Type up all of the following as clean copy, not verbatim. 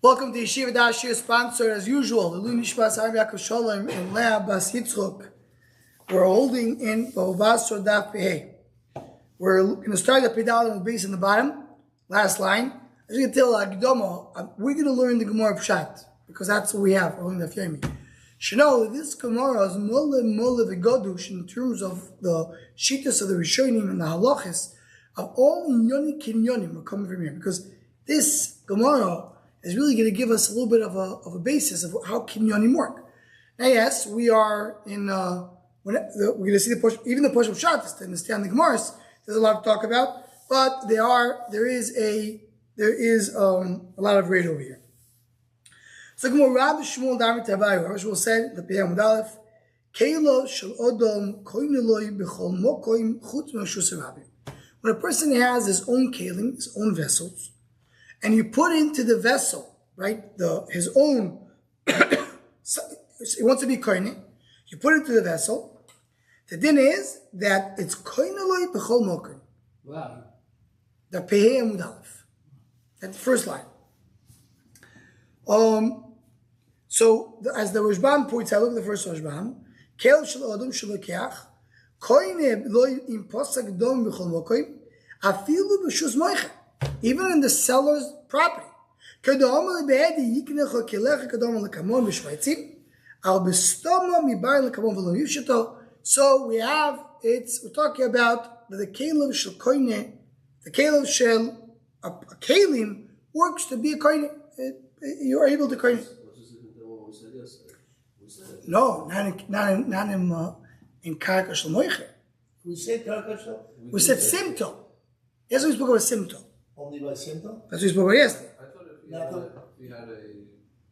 Welcome to Yeshiva Dashir, sponsored as usual, the Lu Nishmas Harbi Yaakov Shalom and Leah Bas Yitzchok. We're holding in Basra Daf Pehei. We're going to start the pedal on the base in the bottom, last line. As you can tell, we're going to learn the Gemara Pshat, because that's what we have. We're learning the Fyomi. You know that this Gemara is Mole V'Godush in terms of the Shittas of the Rishonim and the Halachas of all Inyoni Kinyonim are coming from here, because this Gemara is really going to give us a little bit of a basis of how kinyonim work. Now, yes, we are in, we're going to see the push, even the push of Shabbos to understand the Gemaras. There's a lot to talk about, but there is a lot of rate over here. So, Gemara Rabbi Shmuel David Tabayu, Rabbi Shmuel said, the Piyam Mudalef, Keilo shel Odom koineloi b'chol mokoim chutz me'shus Rabbi. When a person has his own kelim, his own vessels, and you put into the vessel, right, his own, he wants to be koine, you put it into the vessel, the din is that it's koineloi b'chol mokoim. Wow. The Pehei Amud Aleph. That's the first line. So, as the Rashbam points out, look at the first Rashbam. Kel shel odom shelo-keach, koine loy im posag dom b'chol mokoim, afilu b'shus moicha. Even in the seller's property. So we have, we're talking about the Kalev Shel Koine, the Kalev Shel, a Kalim works to be a Koine. You are able to Koine. No, not in Karka Shel Moiche. We said Karka Shel? We said Simto. Yes, we spoke about Simto. Only by symptom? That's what we spoke about yesterday. I thought if you had a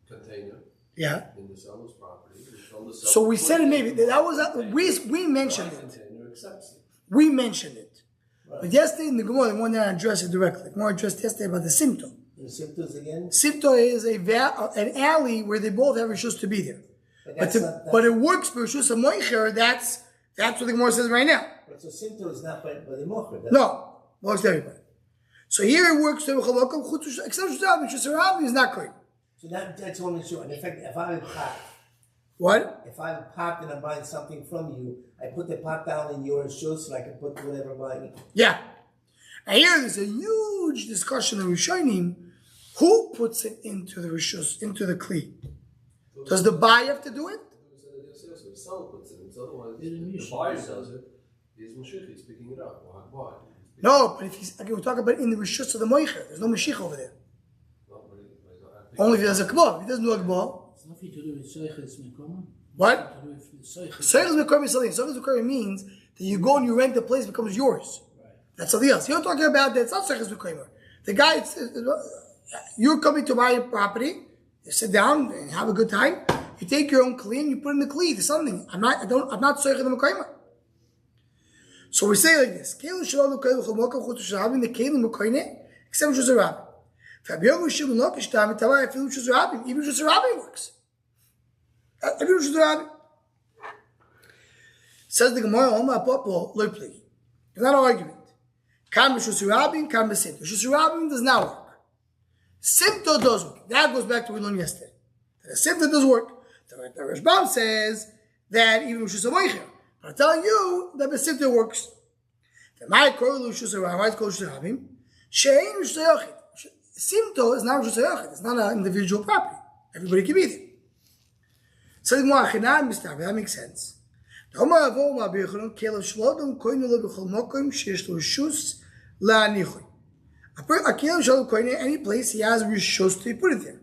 container in the seller's property, so we said it maybe. That was we mentioned it. We mentioned it. Right. But yesterday in the Gemara, the one that addressed it directly. The Gemara addressed yesterday about the Simto. The Simtos again? Simto is an alley where they both have Rishus to be there. But it works for Rishus HaMoicher. That's what the Gemara says right now. But so Simto is not by the Mocher. No. Works to everybody. So here it works to except Shusarabi is not correct. So that's only true. And in fact, if I'm pot, what? If I'm pot and I'm buying something from you, I put the pot down in your shoes so I can put whatever I'm buying. Yeah. And here there's a huge discussion of Rishonim. Who puts it into the Rishus, into the Kli? Does the buyer have to do it? The seller puts it in. Otherwise, the buyer does it. He's Mashiach, he's picking it up. Why? No, but if he's, we're talking about in the Rishus of the Moicher. There's no Mashiach over there. Only if he does a K'bah. If he doesn't do a K'bah. It's nothing to do with Seichel Mekom. What? Seichel Mekom is something. Seichel Mekom means that you go and you rent the place, it becomes yours. Right. That's something else. You're talking about that. It's not Seichel Mekom. The guy, you're coming to buy a property, you sit down and have a good time, you take your own Kli and you put in the Kli to something. I'm not Seichel Mekom. So we say like this: Kelim shalom koil chomokam chutu shalabim the kelim mekoine except shusarabim. Fabiyom shim lo kishtam tavai afilu shusarabim. Even shusarabim works. Even shusarabim. Says the Gemara, "Oma popo lo pli." It's not an argument. Kam shusarabim, kam besimto. Shusarabim does not work. Simto does work. That goes back to what we learned yesterday. The simto does work. The Rashbam says that even shusarabim. I'm telling you that the Simto works. Simto is not Rishus. It's not an individual property. Everybody can be there. So that makes sense. Any place he has Rishus to put it there.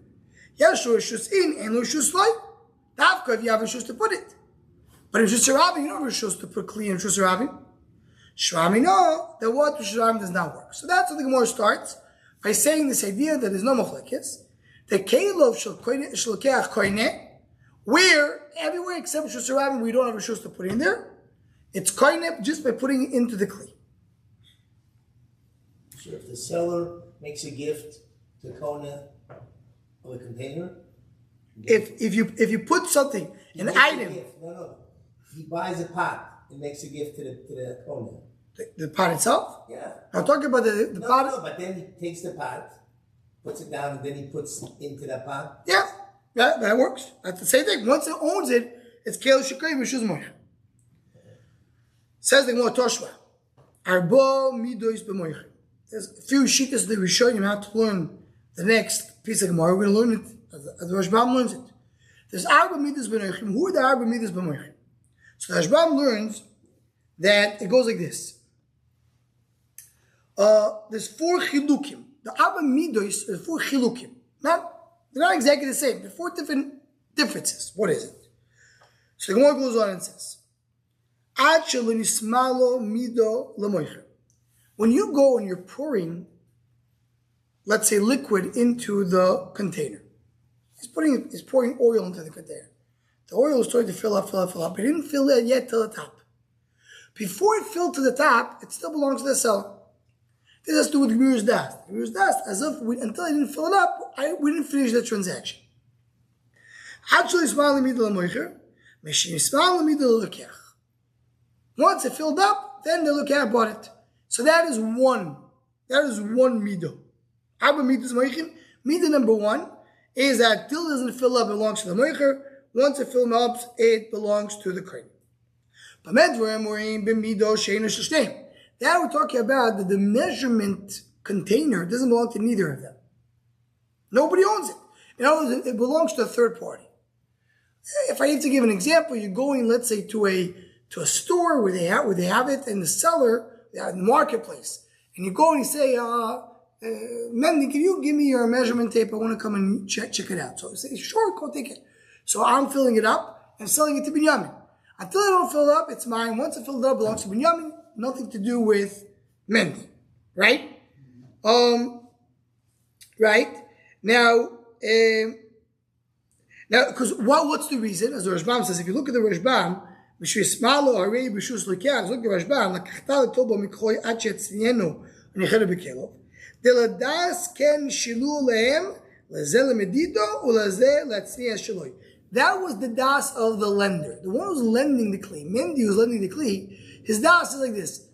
He has Rishus in and Rishus like. Dafka if you have Rishus to put it. But in Shusarabim, you don't have Rishus to put Kli in Shusarabim. Shurami, no, the word Shusarabim does not work. So that's how the Gemara starts by saying this idea that there's no Machlekes. The Keilov Shalkeach Koine, where everywhere except Shusarabim we don't have Rishus to put in there, it's Koine just by putting it into the Kli. So if the seller makes a gift to Kona of a container, if you put something, an item. No. He buys a pot and makes a gift to the owner. The pot itself? Yeah. I'm talking about the pot. No, but then he takes the pot puts it down and then he puts into the pot? Yeah, that works. That's the same thing. Once it owns it, it's Kel Shekri B'Shuz Moicher. Says the Gemara Toshma, Arbo Midois B'Moicher. There's a few shittas that we show you how to learn the next piece of Gemara. We're going to learn it as the Rashbam learns it. There's Arba Midas B'Moicher. Who are the Arba Midas B'Moicher? So the Rashbam learns that it goes like this. There's 4 chilukim. The Arba Midos are 4 chilukim. They're not exactly the same. They're 4 different differences. What is it? So the Gemara goes on and says, when you go and you're pouring, let's say, liquid into the container. He's pouring oil into the container. The oil is starting to fill up. But it didn't fill it yet to the top. Before it filled to the top, it still belongs to the seller. This has to do with Gmir's dust. Gmir's dust, as if until I didn't fill it up, we didn't finish the transaction. Once it filled up, then the Lokach bought it. So that is one. That is one midah. Abba midas moichin. Midah number 1 is that till it doesn't fill up, it belongs to the moicher. Once it fills up, it belongs to the kohen. That we're talking about that the measurement container doesn't belong to neither of them. Nobody owns it. In other words, it belongs to a third party. If I need to give an example, you're going, let's say, to a store where they have it, and the seller, in the marketplace, and you go and you say, Mendy, can you give me your measurement tape? I want to come and check it out. So you say, sure, go take it. So I'm filling it up and selling it to Binyamin. Until I don't fill it up, it's mine. Once I fill it up, it belongs to Binyamin. Nothing to do with Mendy, right? Right now, because what's the reason? As the Rashbam says, if you look at the Rashbam, look at the Rashbam, that was the das of the lender. The one who's lending the kli. Mendy who's lending the kli, his das is like this.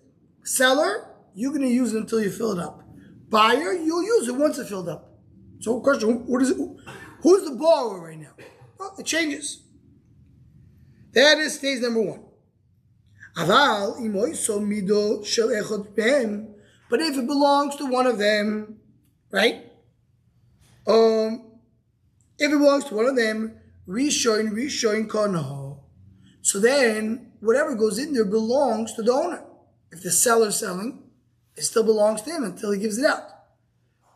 Seller, you're going to use it until you fill it up. Buyer, you'll use it once it's filled up. So question, what is it? Who's the borrower right now? Well, it changes. That is stage number 1. But if it belongs to one of them, right? If it belongs to one of them, Rishoin kono. So then, whatever goes in there belongs to the owner. If the seller's selling, it still belongs to him until he gives it out.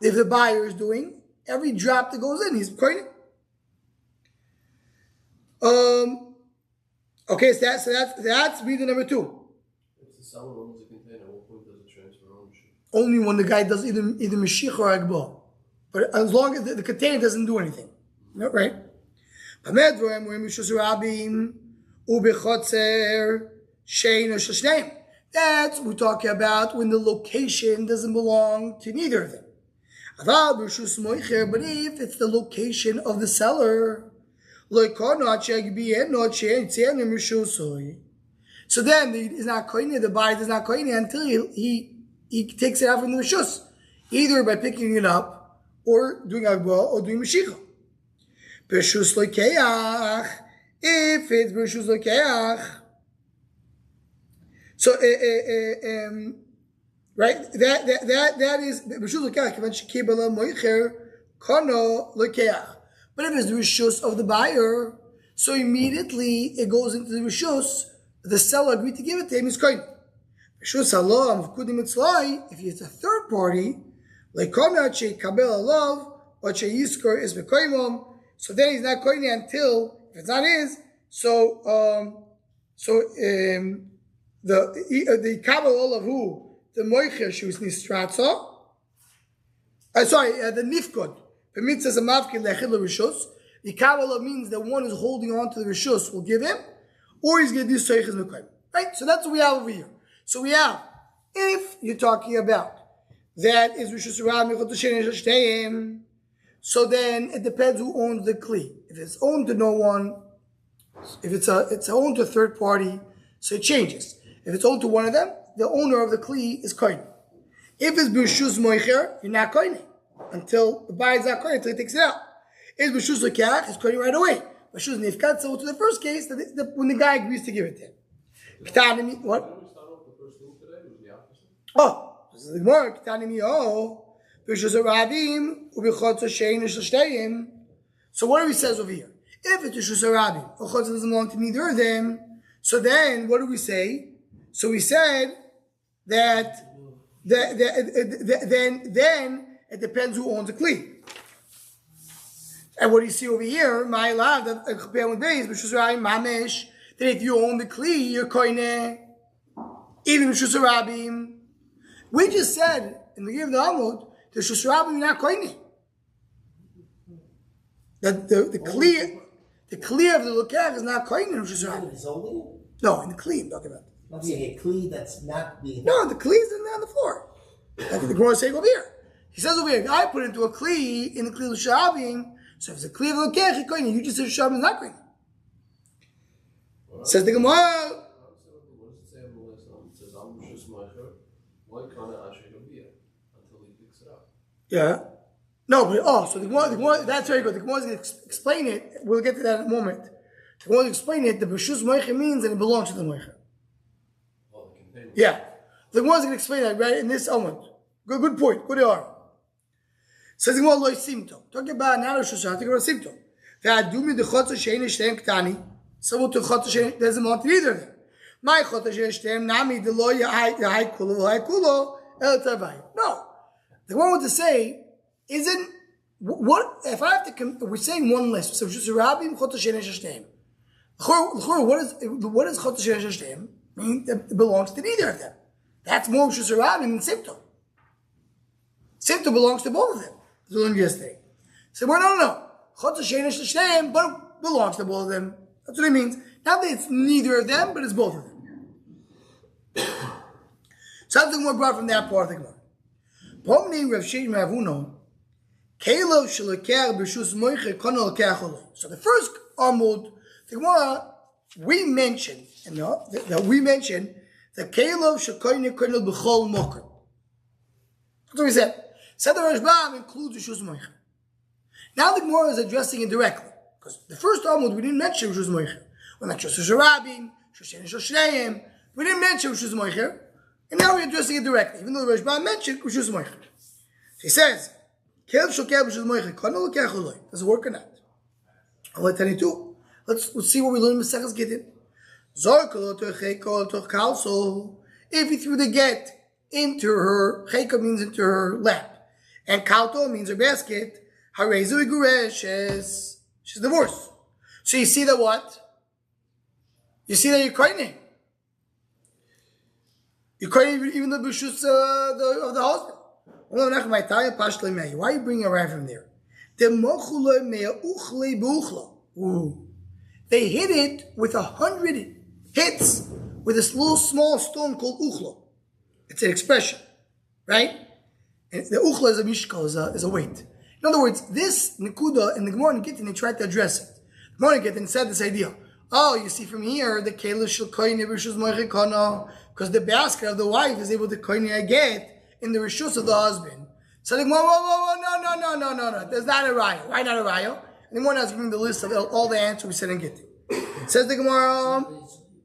If the buyer is doing, every drop that goes in, he's coining. Okay, so that's reason number 2. If the seller owns the container, at what point does it transfer ownership? Only when the guy does either Mashiach or Agbo. But as long as the container doesn't do anything. No, right? That's what we're talking about when the location doesn't belong to neither of them. But if it's the location of the seller, so then he's not koine, the buyer is not koine until he takes it out from the rishus, either by picking it up or doing agba or doing mashicha. B'rishus lokeach, if it's b'rishus lokeach, so right, that is b'rishus lokeach. Kivan shekibala moicher kono lokeach. But if it's the rishus of the buyer, so immediately it goes into the rishus. The seller agreed to give it to him. Is koine. Rishus halam v'kudim etzlai. If it's a third party, like koina sheikabel alav or sheyiskor is v'koimom. So then he's not koine until if it's not his. The kabel of who the moicher shus nistratza. The nifkod. The Kabbalah means that one is holding on to the Rishus will give him, or he's going to do Seiches Mekayim. Right? So that's what we have over here. So we have, if you're talking about that is Rishus Rav Michot Shein Shtayim, so then it depends who owns the Kli. If it's owned to no one, if it's owned to a third party, so it changes. If it's owned to one of them, the owner of the Kli is Koine. If it's B'Rishus Moicher, you're not Koine. until the buyer is not koine, until he takes it out. Is b'shus lekach, it's koine right away. B'shus nifkat, so to the first case, when the guy agrees to give it to him. K'tanimi, what? When we start off the first thing today, it was the opposite. Oh, this is the Gemara. K'tanimi, oh, b'shus rabim u'b'chotz shein shteyim. So what do we says over here? If it's b'shus rabim, or chotz doesn't belong to neither of them, so then what do we say? So we said that then it depends who owns the kli. And what do you see over here? My love, that compared with base, b'shus rabim mamish, that if you own the kli, you're koine, even b'shus rabim. We just said in the Give the Amud, the b'shus rabim you're not koine. That the kli of the lokach is not koine in b'shus rabim. It's only? No, in the kli I'm talking about. Not saying a kli that's not being. No, the kli is on the floor. That's what the Gemara is saying over here. He says over here, I put into a kli in the kli of shabim. So if it's a kli of the lokach, koine. You just said shabim is not koine. Says the Gemara. What does it say on the list? It says, "Am b'shus moicher, why can't I actually go be until he picks it up?" Yeah. No, but so the Gemara, that's very good. The Gemara is going to explain it. We'll get to that in a moment. The Gemara is explain it. The b'shus moicher means that it belongs to the moicher. Oh, the container. Yeah. The Gemara is going to explain that right in this moment. Good point. Good are. Says the Gemara lo simto. Talking about not a shusha. Talking about simto. Ve'adumi the chotz shein shteim ktani. Someone to chotz shein doesn't want to either of them. My chotz shein shteim nami the lo yahai kulo el tavai. No. The Gemara wants to say isn't what if I have to? We're saying one list. So just rabim chotz shein shteim. What is chotz shein shteim? I mean, it belongs to neither of them. That's more shus rabim than simto. Simto belongs to both of them. As we learned yesterday. So no. Chotz shein shteim, but it belongs to both of them. That's what it means. Not that it's neither of them, but it's both of them. Something more brought from that part of the Gemara. Pomni Rav Shimon Ravuno, Kelo Shalokeh B'Shus Moiche Kono Lokeh Oloi. So the first Amud, the Gemara, we mentioned the Kelo Shakoyne Kono B'Chol Moker. That's what we said. Said the Rashbam includes B'Shus Moiche. Now the Gemara is addressing it directly. Because the first Amud, we didn't mention B'Shus Moiche. We mentioned Shus Rabim, Shushen Shoshneim. We didn't mention B'Shus Moiche. And now we're addressing it directly, even though the Rashbam mentioned B'Shus Moiche. He says, Kev Shokeh B'Shus Moiche, Kono Lokeh Oloi. Does it work or not? Allah 22. Let's see what we learn in Maseches Gittin. Zor Kol Cheko Toch Kalso. If he threw the get into her, Cheko means into her lap, and Kalto means her basket, Harezu Igureshes. She's divorced. So you see that what? You see that you're koine. You're koine even the b'shus of the husband. Why are you bringing it right from there? They hit it with 100 hits with this little small stone called uchla. It's an expression, right? And the uchla is a mishkal, is a weight. In other words, this nikuda in the Gemara and Gittin, they tried to address it. The Gemara and Gittin said this idea. Oh, you see from here, the keilah shel koine b'rishus moiche kono, because the basket of the wife is able to koine a get in the rishus of the husband. So the Gemara, whoa, no. There's not a raya. Why not a raya? And the Gemara is giving the list of all the answers we said in Gittin. Says the Gemara.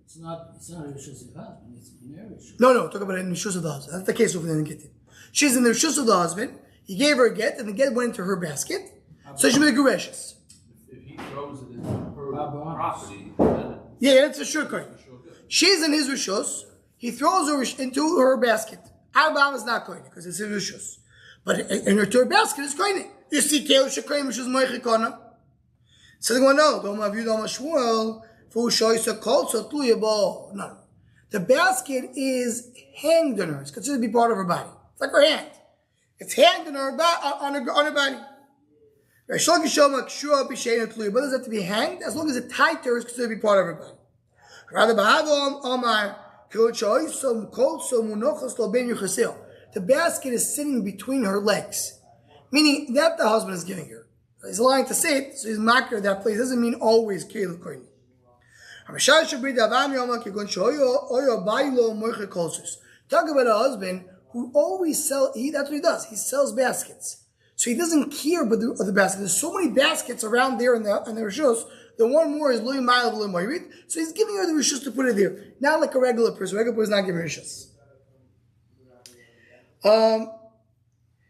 It's not a rishus of the husband. It's an rishus. No. Talk about it in the rishus of the husband. That's the case over there in Gittin. She's in the rishus of the husband. He gave her a get, and the get went into her basket. So she made a gereshus. If he throws it into her property, then Yeah, that's a sure coin. She's in his rishus. He throws her into her basket. Arba'am is not koine because it's his rishus. But in her basket is koine. You see, Keilah shekoine rishus moiche kono. So they go, no. No. The basket is hanged on her. It's considered to be part of her body. It's like her hand. It's hanged on her body. But it doesn't have to be hanged as long as it's tied to her. It's considered to be part of her body. The basket is sitting between her legs, meaning that the husband is giving her. He's allowing to sit, so he's makir that place. Doesn't mean always keilah koine. Talk about a husband who always sells. That's what he does. He sells baskets. So he doesn't care about the basket. There's so many baskets around there in the Rishus. The one more is Lui Ma'al Lui Moirid. So he's giving her the Rishus to put it there. Not like a regular person. A regular person is not giving Rishus.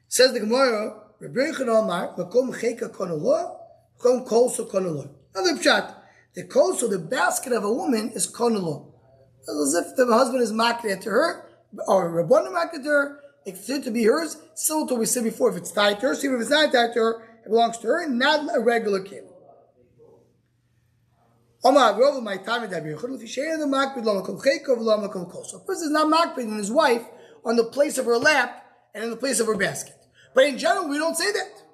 Says the Gemara, Rabbi Yechon Omar, Makom Cheka Konullah, Makom Kolso Konullah. Another pshat. The kolso, the basket of a woman, is Konullah. As if the husband is marketed to her, or a Rabbanah marketed to her, it's to be hers. Similar to what we said before, if it's tied to her, so even if it's not tied to her, it belongs to her, not a regular kid. A person is not marketed in his wife on the place of her lap and in the place of her basket. But in general, we don't say that.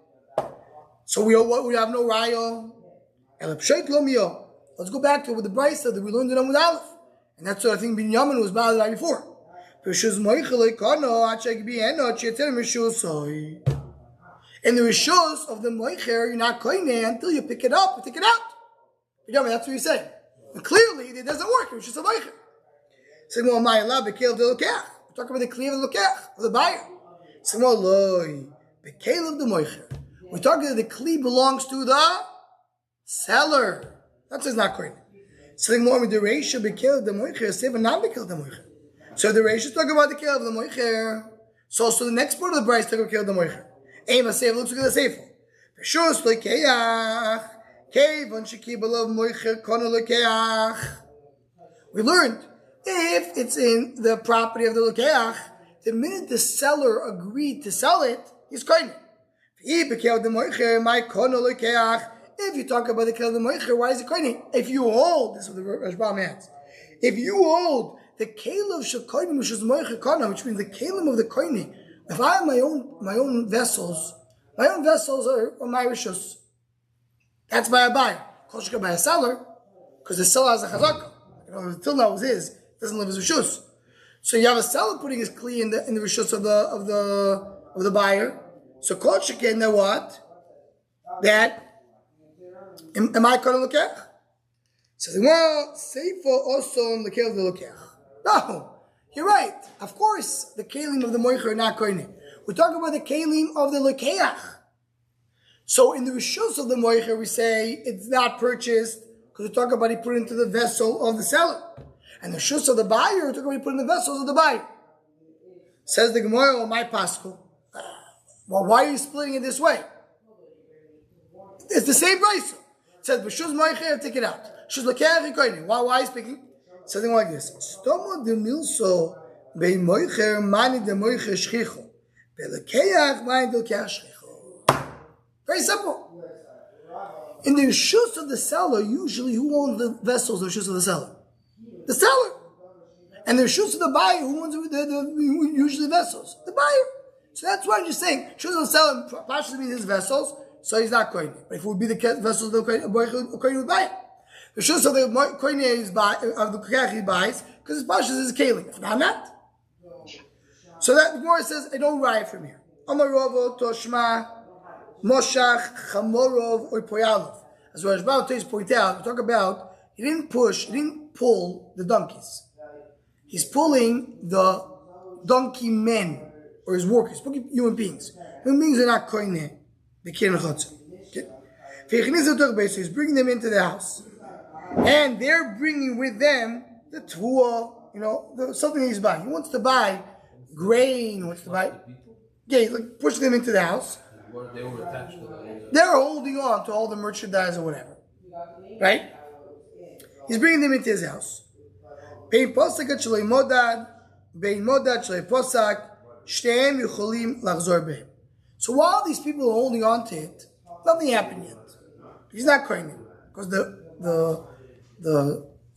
So we have no raya. Let's go back to what the Brisa that we learned in Amud Aleph. And that's what I think Binyamin was bothered by before. In the Rishus of the Moicher, you're not koine until you pick it up and take it out. Binyamin, that's what you say. And clearly, it doesn't work. It's just a Moicher. We're talking about the Kli of the Lokech, of the buyer. We're talking that the Kli belongs to the seller. That's not koine. So more with the ratio bekill the moicher, save and not bekill the moicher. So the ratio is talking about the kill of the moicher. So the next part of the price talking about kill of the moicher. Aim a save looks like the seifel. The shus lekeach, kevon shekibel of moicher kono lekeach. We learned if it's in the property of the lekeach, the minute the seller agreed to sell it, he's koine. If bekill the moicher, my kono lekeach. If you talk about the Kelim of the Moicher, why is it koine? If you hold, this is what the Rashbam adds. If you hold the Kelim Shekoinim, which is Moicher Kana, which means the Kelim of the koine, if I have my own vessels are my Rishus. That's by a buyer. Koshka by a seller, because the seller has a chazaka. Until now it was his, it doesn't live as Rishus. So you have a seller putting his kli in the Rishus of the buyer. So Koshka, and then what? That am I going to look at? Says, well, Seifa also on the Kelim of the Lokech. No, you're right. Of course, the Kelim of the Moicher are not koine. We're talking about the Kelim of the Lokech. So in the Rishus of the Moicher, we say it's not purchased because we talk about he put it into the vessel of the seller. And the Rishus of the buyer, we talk about he put it in the vessels of the buyer. Says the Gemara, my Pascal. Well, why are you splitting it this way? It's the same price. It says, "B'shuz moicher, take it out. Shuz lekech ikoyne." Why is speaking? Something like this. Stomo de milso bei moicher mani de moicher shchicho, belekech mani de lekech shchicho. Very simple. In the shus of the seller, usually who owns the vessels? The shus of the seller, the seller, and the shus of the buyer, who owns usually the vessels? The buyer. So that's why I'm just saying shus of the seller partially means his vessels. So he's not koine. But if it would be the vessels of the koine would buy it. The shus of the koine is of the kach he buys because his pashas is kelim. If not. So that the Gemara says, I don't write from here. Amarovo toshma moshach chamorov or poyalov. As Rashbam point out, we talk about he didn't pull the donkeys. He's pulling the donkey men or his workers, human beings. Human beings are not koine. The Chotzer. He's bringing them into the house. And they're bringing with them the tvua, something he's buying. He wants to buy grain, wants to buy. Yeah, he's like pushing them into the house. They were attached to that. They're holding on to all the merchandise or whatever. Right? He's bringing them into his house. Bein posak shloi modad, bein modad shloi posak, shneim yucholim lachzor behem. So while these people are holding on to it, nothing happened yet. He's not koine because the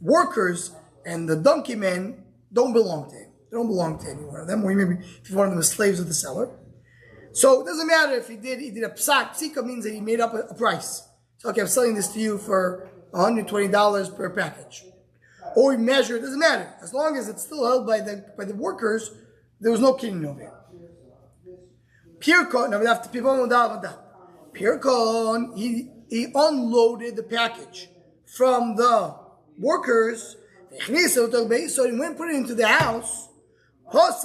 workers and the donkey men don't belong to him. They don't belong to any one of them. Or maybe if one of them is slaves of the seller. So it doesn't matter if he did a psak. Psika means that he made up a price. So okay, I'm selling this to you for $120 per package. Or he measured, it doesn't matter. As long as it's still held by the workers, there was no kinyan over here. Pirkon, now we have to people on that. Pirkon, he unloaded the package from the workers. So he went and put it into the house. If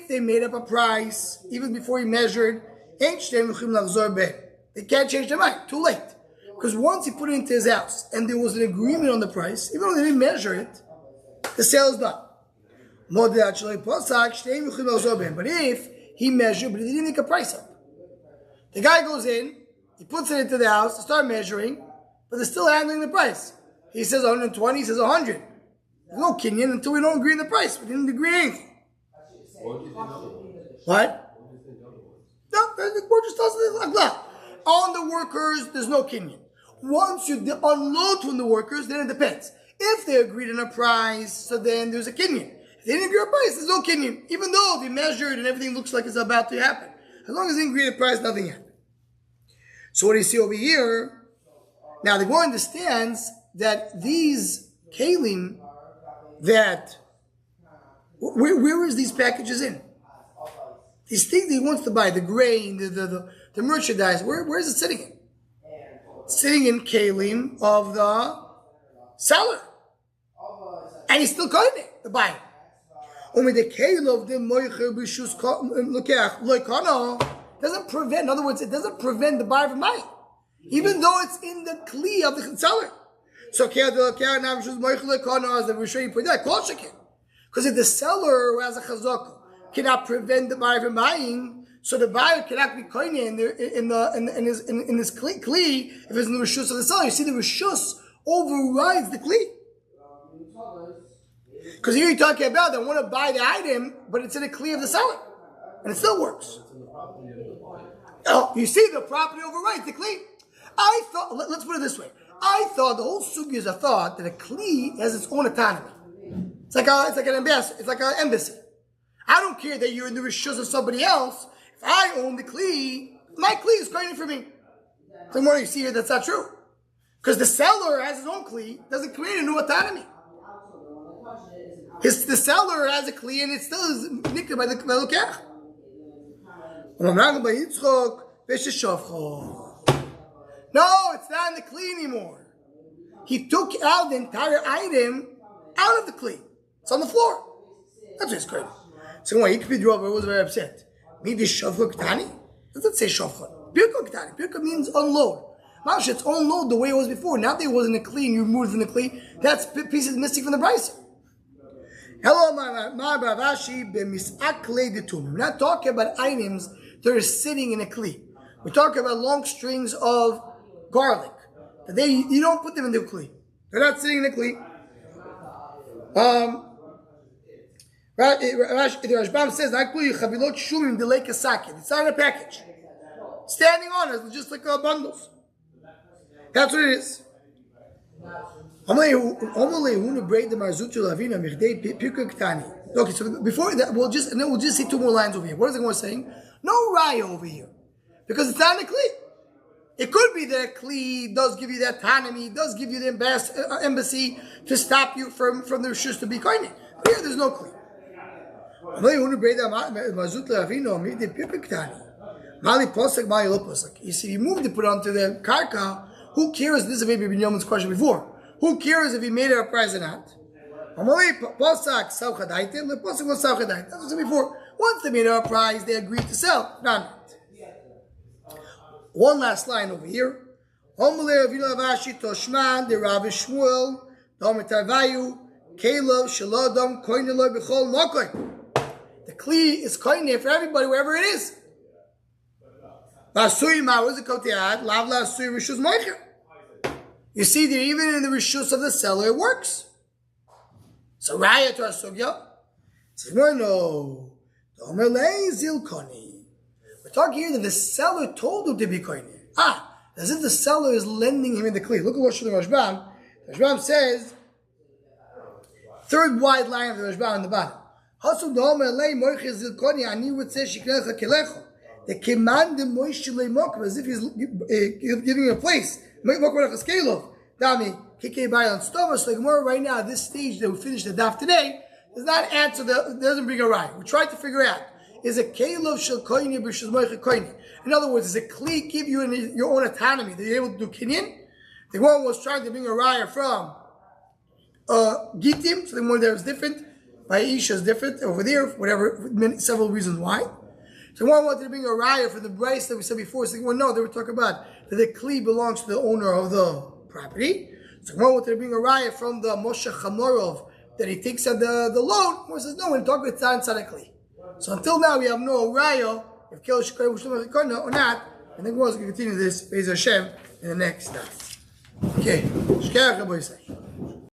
they made up a price, even before he measured, They can't change their mind. Too late. Because once he put it into his house and there was an agreement on the price, even though they didn't measure it, the sale is done. But if he measured, but he didn't make a price up, the guy goes in, he puts it into the house, they start measuring, but they're still handling the price. He says 120, he says 100. There's no kinyan until we don't agree on the price. We didn't agree on anything. What do you think otherwise? What? What do you think otherwise? No, the court just does it like that. On the workers, there's no kinyan. Once you unload from the workers, then it depends. If they agreed on a price, so then there's a kinyan. If they didn't agree on a price, there's no kinyan. Even though they measured and everything looks like it's about to happen. As long as they agree on a price, nothing happened. So what do you see over here? Now the Gemara understands that these kalim, that where is these packages in? These things he wants to buy, the grain, the merchandise, where is it sitting in? It's sitting in kalim of the seller. And he's still cutting it, the buyer. Only the kalim of the moicher b'shus doesn't prevent, in other words, it doesn't prevent the buyer from buying, even though it's in the kli of the seller. So, as the Rishonim put that, because if the seller who has a chazaka cannot prevent the buyer from buying, so the buyer cannot be koine in his kli if it's in the rishus of the seller. You see, the rishus overrides the kli. Because here you're talking about they want to buy the item, but it's in a kli of the seller, and it still works. Oh, you see, the property overrides the kli. I thought, let's put it this way. I thought the whole sugi is a thought that a kli has its own autonomy. It's like an ambassador. It's like an embassy. I don't care that you're in the rishus of somebody else. If I own the kli, my kli is going for me. So more you see here, that's not true. Because the seller has his own kli, doesn't create a new autonomy. The seller has a kli and it still is nicked by the lokech. No, it's not in the kli anymore. He took out the entire item out of the kli. It's on the floor. That's just crazy. So when Yikpid Robber was very upset. Maybe Shavcha Ktani? Does it say Shavcha? Pirka Ktani. Pirka means unload. Mash, it's unload the way it was before. Now that it was in the kli and you removed from the kli, that's pieces missing from the price. Hello, my Bavashi b'misakle detum. We're not talking about items that are sitting in a kli. We're talking about long strings of garlic. You don't put them in the kli. They're not sitting in the kli. The Rashbam says, it's not in a package. Standing on it, just like bundles. That's what it is. Okay, so before that, we'll just see two more lines over here. What is the Gemara saying? No raya over here. Because it's not in a kli. It could be that a kli does give you the autonomy, does give you the embassy to stop you from the rishus to be koine. But here, there's no kli. You see, he moved to put onto the karka. Who cares? This is maybe Binyamin's question before. Who cares if he made it a price or not? That's what I said before. Once they made it a price, they agreed to sell. Not. One last line over here. The kli is koine for everybody, wherever it is. You see that even in the rishus of the seller, it works. So raya to asugya. Says no. We're talking here that the seller told him to be koine. As if the seller is lending him in the kli. Look at what the Rashbam. The Rashbam says, third wide line of the Rashbam on the bottom. The command the Moshe leimok as if he's giving a place. So Gemara right now at this stage that we finished the daf today does not answer doesn't bring a raya. We tried to figure out, is a kelov shel koine b'shus moiche koine. In other words, does a kli give you your own autonomy that you're able to do kinyan? The one was trying to bring a raya from gitim, so the one there is different. By Isha is different over there, whatever, several reasons why. So one wanted to bring a raya for the brace that we said before. So well, no, they were talking about that the kli belongs to the owner of the property. So one wanted to bring a raya from the Moshe Chamorov that he takes on the load. One says no, we're talking about tzad tzadikli. So until now we have no raya if kel shekar or not. And then we're going to continue this Be'ez Hashem in the next time. Okay, shkach Rabbi Yisrael.